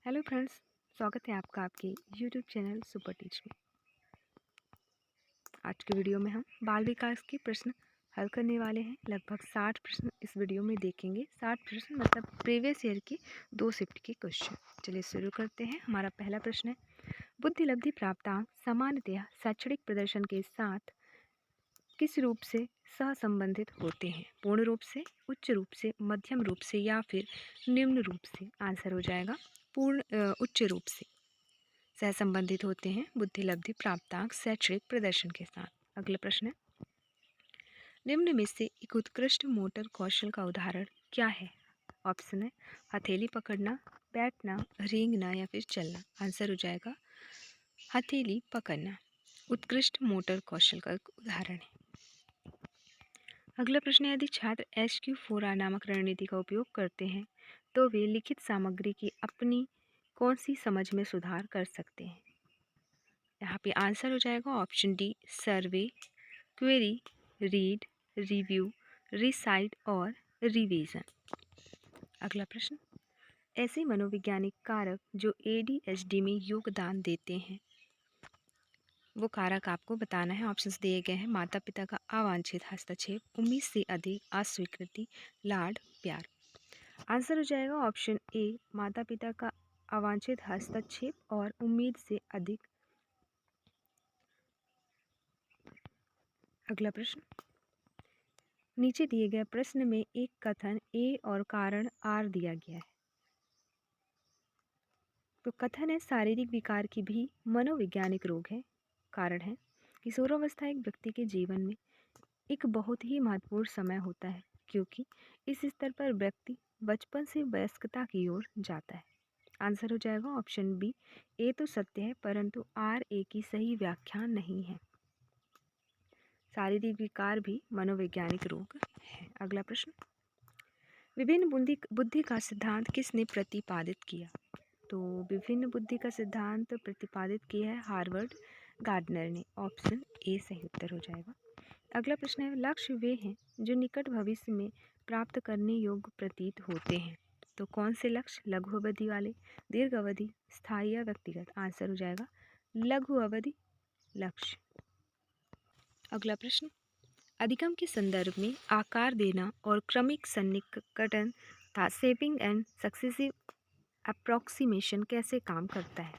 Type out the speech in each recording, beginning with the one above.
Hello friends, स्वागत है आपका आपके यूट्यूब चैनल सुपर टीच में। आज की वीडियो में हम बाल विकास के प्रश्न हल करने वाले हैं। लगभग 60 प्रश्न इस वीडियो में देखेंगे। 60 प्रश्न मतलब प्रीवियस ईयर के 2 शिफ्ट के क्वेश्चन। चलिए शुरू करते हैं। हमारा पहला प्रश्न है, बुद्धि लब्धि प्राप्तांक सामान्यतः शैक्षणिक प्रदर्शन के साथ किस रूप से सहसंबंधित होते हैं? पूर्ण रूप से, उच्च रूप से, मध्यम रूप से या फिर निम्न रूप से? आंसर हो जाएगा उच्च रूप से सहसंबंधित होते हैं बुद्धि लब्धि प्राप्तांक शैक्षणिक प्रदर्शन के साथ। अगला प्रश्न है, निम्न में से एक उत्कृष्ट मोटर कौशल का उदाहरण क्या है? ऑप्शन है हथेली पकड़ना, बैठना, रेंगना या फिर चलना। आंसर हो जाएगा हथेली पकड़ना उत्कृष्ट मोटर कौशल का एक उदाहरण है। अगला प्रश्न है, यदि छात्र SQ4R नामक रणनीति का उपयोग करते हैं तो वे लिखित सामग्री की अपनी कौन सी समझ में सुधार कर सकते हैं? यहाँ पे आंसर हो जाएगा ऑप्शन डी, सर्वे, क्वेरी, रीड, रिव्यू, रिसाइट और रिवीजन। अगला प्रश्न, ऐसे मनोवैज्ञानिक कारक जो ADHD में योगदान देते हैं, वो कारक आपको बताना है। ऑप्शंस दिए गए हैं, माता पिता का अवांछित हस्तक्षेप, उम्मीद से अधिक अस्वीकृति, लाड, प्यार। आंसर हो जाएगा ऑप्शन ए, माता पिता का अवांछित हस्तक्षेप और उम्मीद से अधिक। अगला प्रश्न, नीचे दिए गए प्रश्न में एक कथन ए और कारण आर दिया गया है। तो कथन है, शारीरिक विकार की भी मनोवैज्ञानिक रोग है। कारण है, किशोरावस्था एक व्यक्ति के जीवन में एक बहुत ही महत्वपूर्ण समय होता है, क्योंकि इस स्तर पर व्यक्ति बचपन से वयस्कता की ओर जाता है। आंसर हो जाएगा ऑप्शन बी, ए तो सत्य है परंतु आर ए की सही व्याख्या नहीं है। शारीरिक विकार भी मनोवैज्ञानिक रोग है। अगला प्रश्न, विभिन्न बुद्धि का सिद्धांत किसने प्रतिपादित किया? तो विभिन्न बुद्धि का सिद्धांत प्रतिपादित किया है हार्वर्ड गार्डनर ने। ऑप्शन ए सही उत्तर हो जाएगा। अगला प्रश्न है, लक्ष्य वे हैं जो निकट भविष्य में प्राप्त करने योग्य प्रतीत होते हैं। तो कौन से लक्ष्य? लघु अवधि वाले, दीर्घ अवधि, स्थायी या व्यक्तिगत? आंसर हो जाएगा लघु अवधि लक्ष्य। अगला प्रश्न, अधिगम के संदर्भ में आकार देना और क्रमिक सन्निकटन तथा शेपिंग एंड सक्सेसिव अप्रॉक्सीमेशन कैसे काम करता है?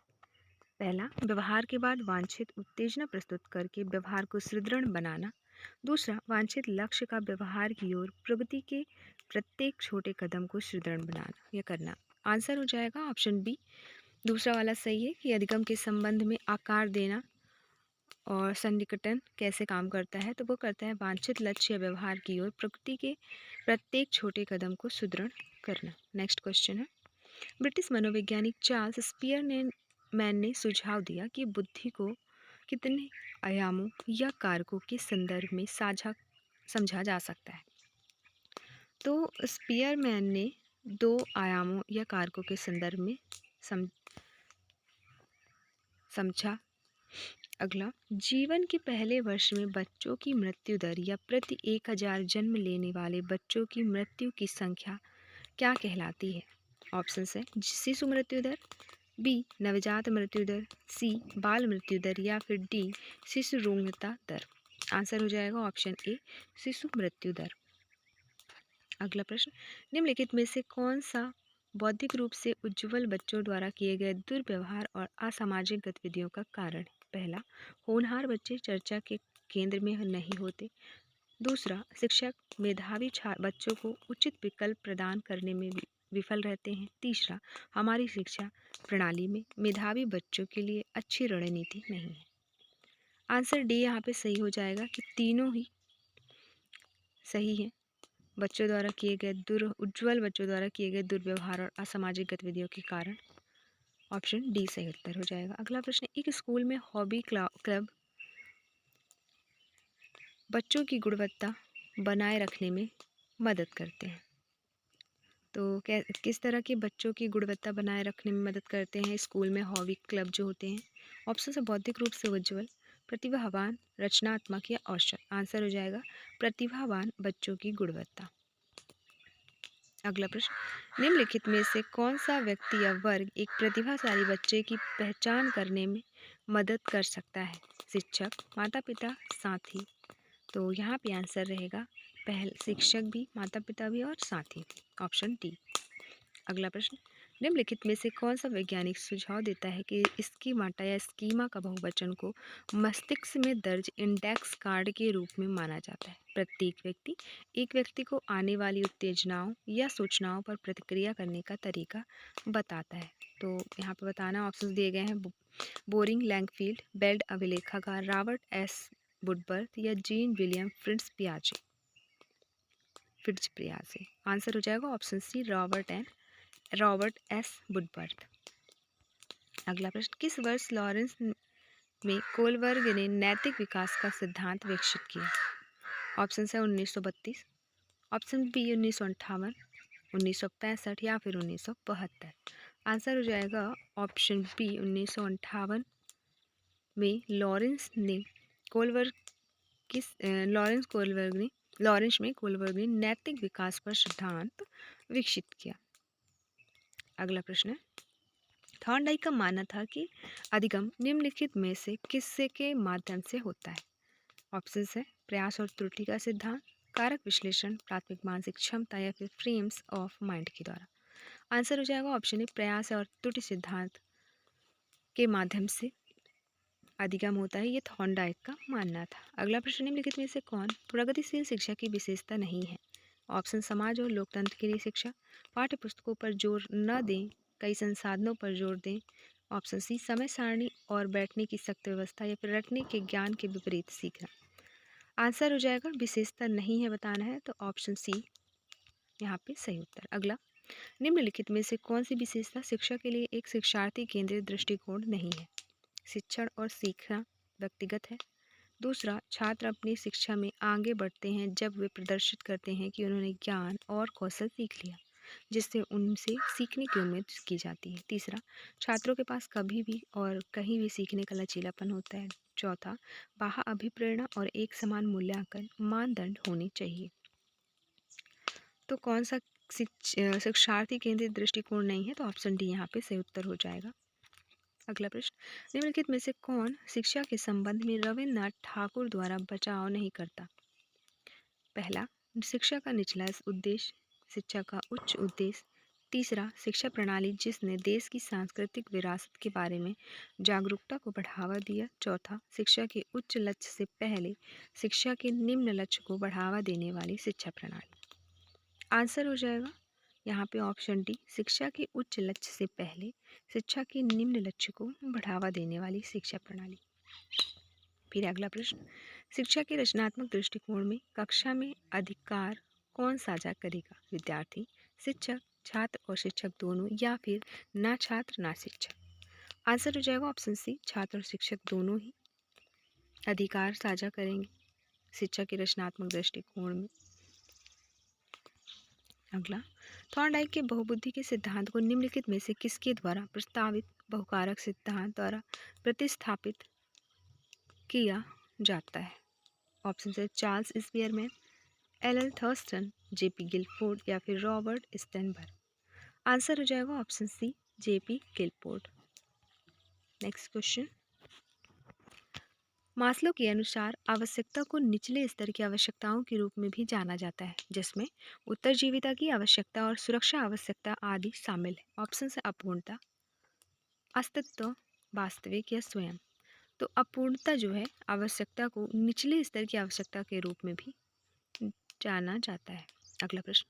पहला, व्यवहार के बाद वांछित उत्तेजना प्रस्तुत करके व्यवहार को सुदृढ़ बनाना। दूसरा, वांछित लक्ष्य का व्यवहार की ओर प्रगति के प्रत्येक छोटे कदम को सुदृढ़ बनाना या करना। आंसर हो जाएगा ऑप्शन बी, दूसरा वाला सही है कि अधिगम के संबंध में आकार देना और सन्निकटन कैसे काम करता है, तो वो करता है वांछित लक्ष्य या व्यवहार की ओर प्रगति के प्रत्येक छोटे कदम को सुदृढ़ करना। नेक्स्ट क्वेश्चन है, ब्रिटिश मनोवैज्ञानिक चार्ल्स स्पीयरमैन ने सुझाव दिया कि बुद्धि को कितने आयामों या कारकों के संदर्भ में समझा जा सकता है? तो स्पीयरमैन ने 2 आयामों या कारकों के संदर्भ में समझा। अगला, जीवन के पहले वर्ष में बच्चों की मृत्यु दर या प्रति 1000 जन्म लेने वाले बच्चों की मृत्यु की संख्या क्या कहलाती है? ऑप्शन है शिशु मृत्यु दर, बी नवजात मृत्यु दर, सी बाल मृत्यु दर या फिर डी शिशु रुग्णता दर। आंसर हो जाएगा ऑप्शन ए, शिशु मृत्यु दर। अगला प्रश्न, निम्नलिखित में से कौन सा बौद्धिक रूप से उज्ज्वल बच्चों द्वारा किए गए दुर्व्यवहार और असामाजिक गतिविधियों का कारण है? पहला, होनहार बच्चे चर्चा के केंद्र में नहीं होते। दूसरा, शिक्षक मेधावी बच्चों को उचित विकल्प प्रदान करने में विफल रहते हैं। तीसरा, हमारी शिक्षा प्रणाली में मेधावी बच्चों के लिए अच्छी रणनीति नहीं है। आंसर डी यहाँ पे सही हो जाएगा कि तीनों ही सही है। बच्चों द्वारा किए गए उज्ज्वल बच्चों द्वारा किए गए दुर्व्यवहार और असामाजिक गतिविधियों के कारण ऑप्शन डी सही उत्तर हो जाएगा। अगला प्रश्न, एक स्कूल में हॉबी क्लब बच्चों की गुणवत्ता बनाए रखने में मदद करते हैं। तो किस तरह के बच्चों की गुणवत्ता बनाए रखने में मदद करते हैं स्कूल में हॉबी क्लब जो होते हैं? ऑप्शन है बौद्धिक रूप से उज्ज्वल, प्रतिभावान, रचनात्मक या औसत। आंसर हो जाएगा प्रतिभावान बच्चों की गुणवत्ता। अगला प्रश्न, निम्नलिखित में से कौन सा व्यक्ति या वर्ग एक प्रतिभाशाली बच्चे की पहचान करने में मदद कर सकता है? शिक्षक, माता पिता, साथी। तो यहाँ पे आंसर रहेगा शिक्षक भी, माता पिता भी और साथी भी, ऑप्शन डी। अगला प्रश्न, निम्नलिखित में से कौन सा वैज्ञानिक सुझाव देता है कि स्कीमाटा या स्कीमा का बहुवचन को मस्तिष्क में दर्ज इंडेक्स कार्ड के रूप में माना जाता है? प्रत्येक व्यक्ति एक व्यक्ति को आने वाली उत्तेजनाओं या सूचनाओं पर प्रतिक्रिया करने का तरीका बताता है। तो यहाँ पे बताना ऑप्शन दिए गए हैं, बोरिंग लैंगफील्ड, बेल्ड अभिलेखागार, रॉबर्ट एस वुडबर्थ या जीन विलियम फिट्ज पियाजे। आंसर हो जाएगा ऑप्शन सी, रॉबर्ट एस वुडबर्थ। अगला प्रश्न, किस वर्ष लॉरेंस में कोलबर्ग ने नैतिक विकास का सिद्धांत विकसित किया? ऑप्शन है 1932, ऑप्शन बी 1958, 1965 या फिर 1972। आंसर हो जाएगा ऑप्शन बी 1958 में लॉरेंस में कोलबर्ग ने नैतिक विकास पर सिद्धांत विकसित किया। अगला प्रश्न है, थॉर्नडाइक का मानना था कि अधिगम निम्नलिखित में से किससे के माध्यम से होता है? ऑप्शन है प्रयास और त्रुटि का सिद्धांत, कारक विश्लेषण, प्राथमिक मानसिक क्षमता या फिर फ्रेम्स ऑफ माइंड के द्वारा। आंसर हो जाएगा ऑप्शन ए, प्रयास और त्रुटि सिद्धांत के माध्यम से अधिगम होता है, ये थॉर्नडाइक का मानना था। अगला प्रश्न, निम्नलिखित में से कौन प्रगतिशील शिक्षा की विशेषता नहीं है? ऑप्शन समाज और लोकतंत्र के लिए शिक्षा, पाठ्य पुस्तकों पर जोर न दें, कई संसाधनों पर जोर दें, ऑप्शन सी समय सारणी और बैठने की सख्त व्यवस्था या फिर रटने के ज्ञान के विपरीत सीखना। आंसर हो जाएगा विशेषता नहीं है बताना है, तो ऑप्शन सी यहाँ पे सही उत्तर। अगला, निम्नलिखित में से कौन सी विशेषता शिक्षा के लिए एक शिक्षार्थी केंद्रित दृष्टिकोण नहीं है? शिक्षण और सीखना व्यक्तिगत है। दूसरा, छात्र अपनी शिक्षा में आगे बढ़ते हैं जब वे प्रदर्शित करते हैं कि उन्होंने ज्ञान और कौशल सीख लिया, जिससे उनसे सीखने की उम्मीद की जाती है। तीसरा, छात्रों के पास कभी भी और कहीं भी सीखने का लचीलापन होता है। चौथा, बाह्य अभिप्रेरणा और एक समान मूल्यांकन मानदंड होने चाहिए। तो कौन सा शिक्षार्थी केंद्रित दृष्टिकोण नहीं है? तो ऑप्शन डी यहाँ पे सही उत्तर हो जाएगा। अगला प्रश्न, निम्नलिखित में से कौन शिक्षा के संबंध में रविन्द्रनाथ ठाकुर द्वारा बचाव नहीं करता? पहला, शिक्षा का निचला उद्देश्य, शिक्षा का उच्च उद्देश्य। तीसरा, शिक्षा प्रणाली जिसने देश की सांस्कृतिक विरासत के बारे में जागरूकता को बढ़ावा दिया। चौथा, शिक्षा के उच्च लक्ष्य से पहले शिक्षा के निम्न लक्ष्य को बढ़ावा देने वाली शिक्षा प्रणाली। आंसर हो जाएगा यहाँ पे ऑप्शन डी, शिक्षा के उच्च लक्ष्य से पहले शिक्षा के निम्न लक्ष्य को बढ़ावा देने वाली शिक्षा प्रणाली। फिर अगला प्रश्न, शिक्षा के रचनात्मक दृष्टिकोण में कक्षा में अधिकार कौन साझा करेगा? विद्यार्थी, शिक्षक, छात्र और शिक्षक दोनों, या फिर ना छात्र ना शिक्षक? आंसर हो जाएगा ऑप्शन सी, छात्र और शिक्षक दोनों ही अधिकार साझा करेंगे शिक्षा के रचनात्मक दृष्टिकोण में। अगला, थॉर्नडाइक के बहुबुद्धि के सिद्धांत को निम्नलिखित में से किसके द्वारा प्रस्तावित बहुकारक सिद्धांत द्वारा प्रतिस्थापित किया जाता है? ऑप्शन है Charles Spearman, L Thurstone, JP Guilford या फिर रॉबर्ट स्टेनबर्ग। आंसर हो जाएगा option C, JP Guilford. Next question, Maslow के अनुसार आवश्यकता को निचले स्तर की आवश्यकताओं के रूप में भी जाना जाता है, जिसमें उत्तरजीविता की आवश्यकता और सुरक्षा आवश्यकता आदि शामिल है। ऑप्शन है अपूर्णता, अस्तित्व, वास्तविक या स्वयं। तो अपूर्णता जो है आवश्यकता को निचले स्तर की आवश्यकता के रूप में भी जाना जाता है। अगला प्रश्न,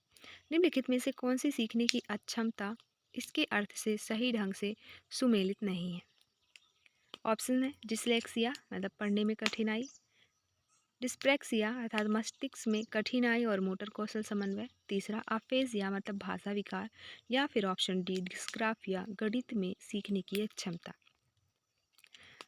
निम्नलिखित में से कौन सी सीखने की अक्षमता इसके अर्थ से सही ढंग से सुमेलित नहीं है? ऑप्शन है डिसलेक्सिया मतलब पढ़ने में कठिनाई, डिस्प्रैक्सिया अर्थात मस्तिष्क में कठिनाई और मोटर कौशल समन्वय। तीसरा, अफेजिया मतलब भाषा विकार, या फिर ऑप्शन डी डिस्ग्राफिया गणित में सीखने की क्षमता।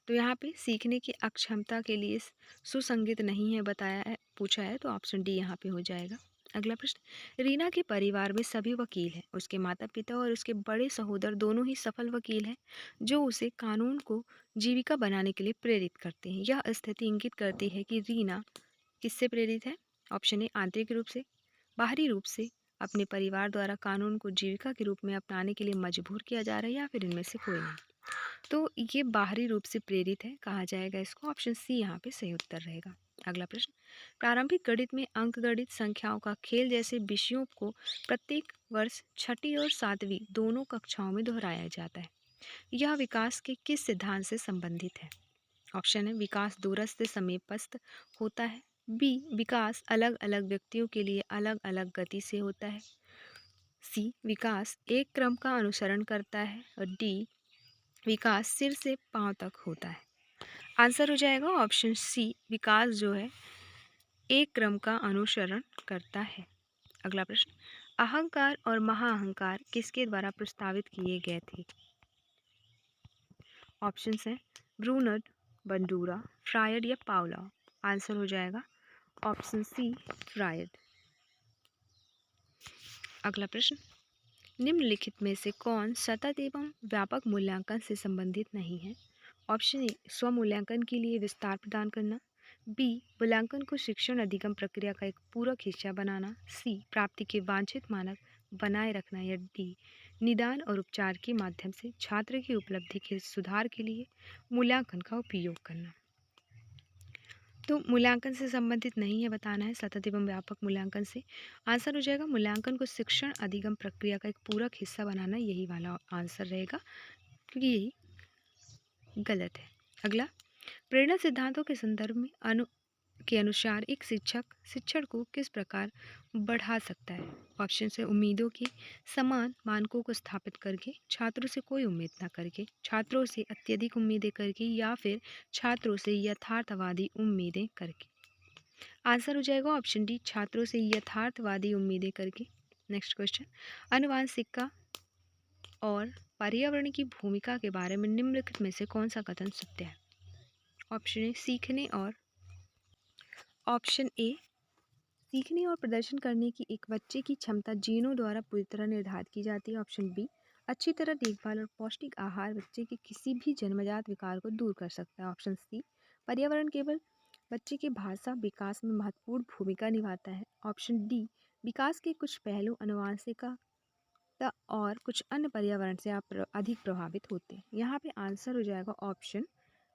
तो यहाँ पे सीखने की अक्षमता के लिए सुसंगत नहीं है बताया है, पूछा है, तो ऑप्शन डी यहाँ पे हो जाएगा। अगला प्रश्न, रीना के परिवार में सभी वकील हैं। उसके माता पिता और उसके बड़े सहोदर दोनों ही सफल वकील हैं, जो उसे कानून को जीविका बनाने के लिए प्रेरित करते हैं। यह स्थिति इंगित करती है कि रीना किससे प्रेरित है? ऑप्शन ए आंतरिक रूप से, बाहरी रूप से, अपने परिवार द्वारा कानून को जीविका के रूप में अपनाने के लिए मजबूर किया जा रहा है या फिर इनमें से कोई नहीं। तो ये बाहरी रूप से प्रेरित है, कहा जाएगा इसको। ऑप्शन सी यहाँ पे सही उत्तर रहेगा। अगला प्रश्न, प्रारंभिक गणित में अंकगणित, संख्याओं का खेल जैसे विषयों को प्रत्येक वर्ष छठी और सातवीं दोनों कक्षाओं में दोहराया जाता है। यह विकास के किस सिद्धांत से संबंधित है? ऑप्शन है, विकास दूरस्थ से समीपस्थ होता है। बी, विकास अलग अलग व्यक्तियों के लिए अलग अलग गति से होता है। सी, विकास एक क्रम का अनुसरण करता है। और डी, विकास सिर से पांव तक होता है। आंसर हो जाएगा ऑप्शन सी, विकास जो है एक क्रम का अनुसरण करता है। अगला प्रश्न, अहंकार और महाअहंकार किसके द्वारा प्रस्तावित किए गए थे? ऑप्शंस हैं, ब्रूनर, बंडूरा, फ्रायड या पावला। आंसर हो जाएगा ऑप्शन सी, फ्रायड। अगला प्रश्न, निम्नलिखित में से कौन सतत एवं व्यापक मूल्यांकन से संबंधित नहीं है? ऑप्शन ए, स्वमूल्यांकन के लिए विस्तार प्रदान करना। बी, मूल्यांकन को शिक्षण अधिगम प्रक्रिया का एक पूरक हिस्सा बनाना। सी, प्राप्ति के वांछित मानक बनाए रखना। या डी, निदान और उपचार के माध्यम से छात्र की उपलब्धि के सुधार के लिए मूल्यांकन का उपयोग करना। तो मूल्यांकन से संबंधित नहीं है, बताना है सतत एवं व्यापक मूल्यांकन से। आंसर हो जाएगा मूल्यांकन को शिक्षण अधिगम प्रक्रिया का एक पूरक हिस्सा बनाना, यही वाला आंसर रहेगा, क्योंकि यही गलत है। अगला, प्रेरणा सिद्धांतों के संदर्भ में के अनुसार एक शिक्षक शिक्षण को किस प्रकार बढ़ा सकता है? ऑप्शन से, उम्मीदों के समान मानकों को स्थापित करके, छात्रों से कोई उम्मीद ना करके, छात्रों से अत्यधिक उम्मीदें करके, या फिर छात्रों से यथार्थवादी उम्मीदें करके। आंसर हो जाएगा ऑप्शन डी, छात्रों से यथार्थवादी उम्मीदें करके। नेक्स्ट क्वेश्चन, आनुवांशिकता और पर्यावरण की भूमिका के बारे में निम्नलिखित में से कौन सा कथन सत्य है? ऑप्शन ए, सीखने और ऑप्शन ए, सीखने और प्रदर्शन करने की एक बच्चे की क्षमता जीनों द्वारा पूरी तरह निर्धारित की जाती है। ऑप्शन बी, अच्छी तरह देखभाल और पौष्टिक आहार बच्चे के किसी भी जन्मजात विकार को दूर कर सकता है। ऑप्शन सी, पर्यावरण केवल बच्चे के भाषा विकास में महत्वपूर्ण भूमिका निभाता है। ऑप्शन डी, विकास के कुछ पहलू आनुवंशिकता और कुछ अन्य पर्यावरण से आप अधिक प्रभावित होते हैं। यहाँ पे आंसर हो जाएगा ऑप्शन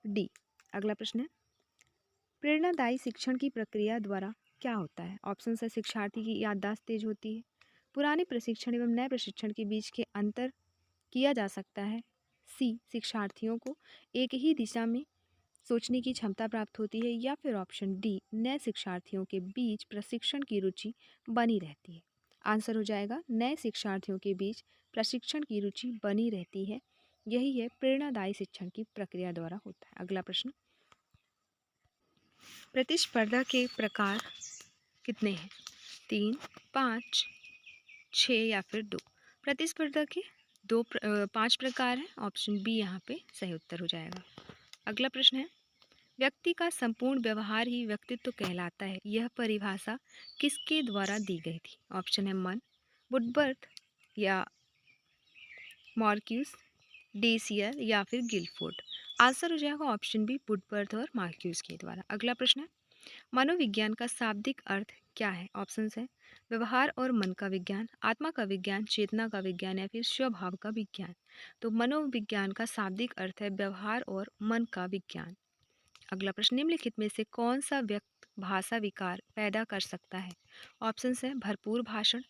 डी। अगला प्रश्न है, प्रेरणादायी शिक्षण की प्रक्रिया द्वारा क्या होता है? ऑप्शन है, शिक्षार्थी की याददाश्त तेज होती है। पुराने प्रशिक्षण एवं नए प्रशिक्षण के बीच के अंतर किया जा सकता है। सी, शिक्षार्थियों को एक ही दिशा में सोचने की क्षमता प्राप्त होती है। या फिर ऑप्शन डी, नए शिक्षार्थियों के बीच प्रशिक्षण की रुचि बनी रहती है। आंसर हो जाएगा नए शिक्षार्थियों के बीच प्रशिक्षण की रुचि बनी रहती है, यही है प्रेरणादायी शिक्षण की प्रक्रिया द्वारा होता है। अगला प्रश्न, प्रतिस्पर्धा के प्रकार कितने हैं? 3, 5, 6 या फिर 2? प्रतिस्पर्धा के 5 प्रकार हैं। ऑप्शन बी यहाँ पे सही उत्तर हो जाएगा। अगला प्रश्न है, व्यक्ति का संपूर्ण व्यवहार ही व्यक्तित्व कहलाता है, यह परिभाषा किसके द्वारा दी गई थी? ऑप्शन है, मन, वुडबर्थ या मार्क्यूस, डेसियर या फिर गिलफोर्ड। आंसर हो जाएगा ऑप्शन बी, वुडबर्थ और मार्क्यूस के द्वारा। अगला प्रश्न है, मनोविज्ञान का शाब्दिक अर्थ क्या है? ऑप्शंस है, व्यवहार और मन का विज्ञान, आत्मा का विज्ञान, चेतना का विज्ञान या फिर स्वभाव का विज्ञान। तो मनोविज्ञान का शाब्दिक अर्थ है व्यवहार और मन का विज्ञान। अगला प्रश्न, निम्नलिखित में से कौन सा व्यक्ति भाषा विकार पैदा कर सकता है? ऑप्शंस है, भरपूर भाषण,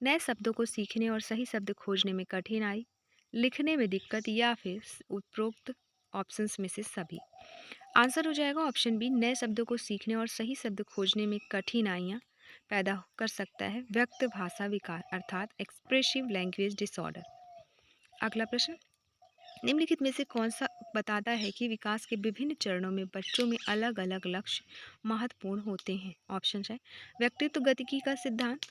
नए शब्दों को सीखने और सही शब्द खोजने में कठिनाई, लिखने में दिक्कत, या फिर उपरोक्त ऑप्शंस में से सभी। आंसर हो जाएगा ऑप्शन बी, नए शब्दों को सीखने और सही शब्द खोजने में कठिनाइयाँ पैदा कर सकता है व्यक्त भाषा विकार, अर्थात एक्सप्रेसिव लैंग्वेज डिसऑर्डर। अगला प्रश्न, निम्नलिखित में से कौन सा बताता है कि विकास के विभिन्न चरणों में बच्चों में अलग अलग लक्ष्य महत्वपूर्ण होते हैं? ऑप्शन है, व्यक्तित्व गतिकी का सिद्धांत,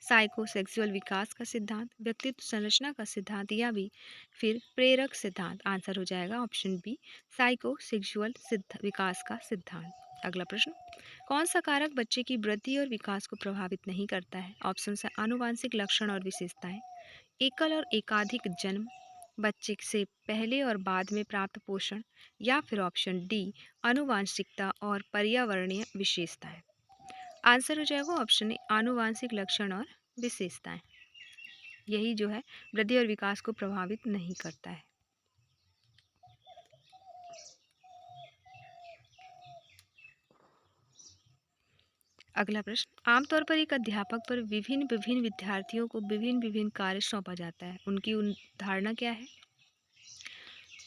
साइकोसेक्सुअल विकास का सिद्धांत, व्यक्तित्व संरचना का सिद्धांत, या भी फिर प्रेरक सिद्धांत। आंसर हो जाएगा ऑप्शन बी, साइकोसेक्सुअल विकास का सिद्धांत। अगला प्रश्न, कौन सा कारक बच्चे की वृद्धि और विकास को प्रभावित नहीं करता है? ऑप्शन है, आनुवांशिक लक्षण और विशेषताएं, एकल और एकाधिक जन्म, बच्चे से पहले और बाद में प्राप्त पोषण, या फिर ऑप्शन डी, आनुवांशिकता और पर्यावरणीय विशेषताएं। आंसर हो जाएगा ऑप्शन ए, आनुवांशिक लक्षण और विशेषताएं, यही जो है वृद्धि और विकास को प्रभावित नहीं करता है। अगला प्रश्न, आमतौर पर एक अध्यापक पर विभिन्न विभिन्न विद्यार्थियों को विभिन्न विभिन्न कार्य सौंपा जाता है, उनकी धारणा क्या है?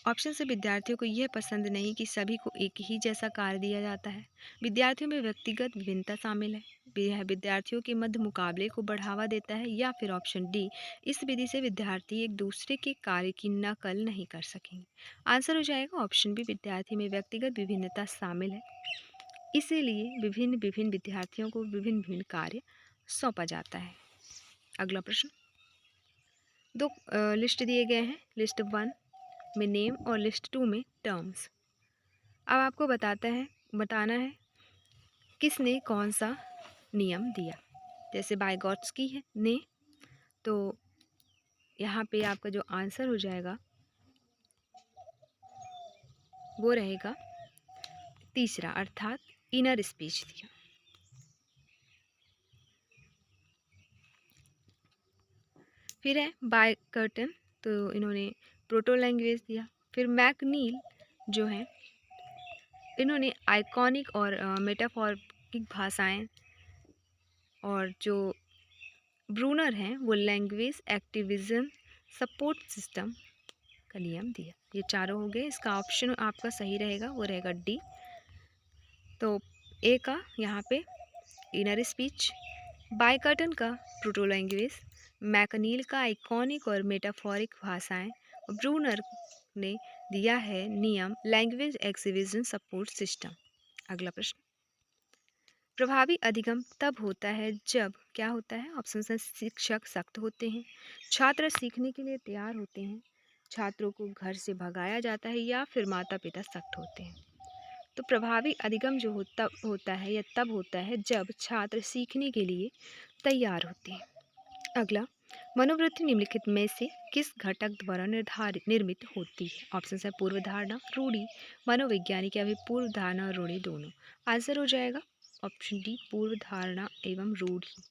ऑप्शन से, विद्यार्थियों को यह पसंद नहीं कि सभी को एक ही जैसा कार्य दिया जाता है। विद्यार्थियों में व्यक्तिगत विभिन्नता शामिल है। यह विद्यार्थियों के मध्य मुकाबले को बढ़ावा देता है। या फिर ऑप्शन डी, इस विधि से विद्यार्थी एक दूसरे के कार्य की नकल नहीं कर सकेंगे। आंसर हो जाएगा ऑप्शन बी, विद्यार्थी में व्यक्तिगत विभिन्नता शामिल है, इसीलिए विभिन्न विभिन्न विद्यार्थियों को विभिन्न विभिन्न कार्य सौंपा जाता है। अगला प्रश्न, दो लिस्ट दिए गए हैं, लिस्ट 1 में नेम और लिस्ट 2 में टर्म्स। अब आपको बताना है किसने कौन सा नियम दिया। जैसे बायगॉट्स्की है ने, तो यहाँ पे आपका जो आंसर हो जाएगा वो रहेगा तीसरा, अर्थात इनर स्पीच दिया। फिर है बायकर्टन, तो इन्होंने प्रोटो लैंग्वेज दिया। फिर मैकनील जो है, इन्होंने आइकॉनिक और मेटाफॉरिक भाषाएं, और जो ब्रूनर हैं वो लैंग्वेज एक्टिविज्म सपोर्ट सिस्टम का नियम दिया। ये चारों हो गए। इसका ऑप्शन आपका सही रहेगा, वो रहेगा डी। तो ए का यहाँ पे इनर स्पीच, बायकर्टन का प्रोटो लैंग्वेज, मैकनील का आइकॉनिक और मेटाफोरिक भाषाएं, और ब्रूनर ने दिया है नियम लैंग्वेज एक्विजिशन सपोर्ट सिस्टम। अगला प्रश्न, प्रभावी अधिगम तब होता है जब क्या होता है? ऑप्शन से, शिक्षक सख्त होते हैं, छात्र सीखने के लिए तैयार होते हैं, छात्रों को घर से भगाया जाता है, या फिर माता पिता सख्त होते हैं। तो प्रभावी अधिगम जो होता है या तब होता है जब छात्र सीखने के लिए तैयार होते हैं। अगला, मनोवृत्ति निम्नलिखित में से किस घटक द्वारा निर्मित होती है? ऑप्शन है, पूर्व धारणा, रूढ़ि, मनोवैज्ञानिक, या फिर पूर्व धारणा और रूढ़ि दोनों। आंसर हो जाएगा ऑप्शन डी, पूर्व धारणा एवं रूढ़ि।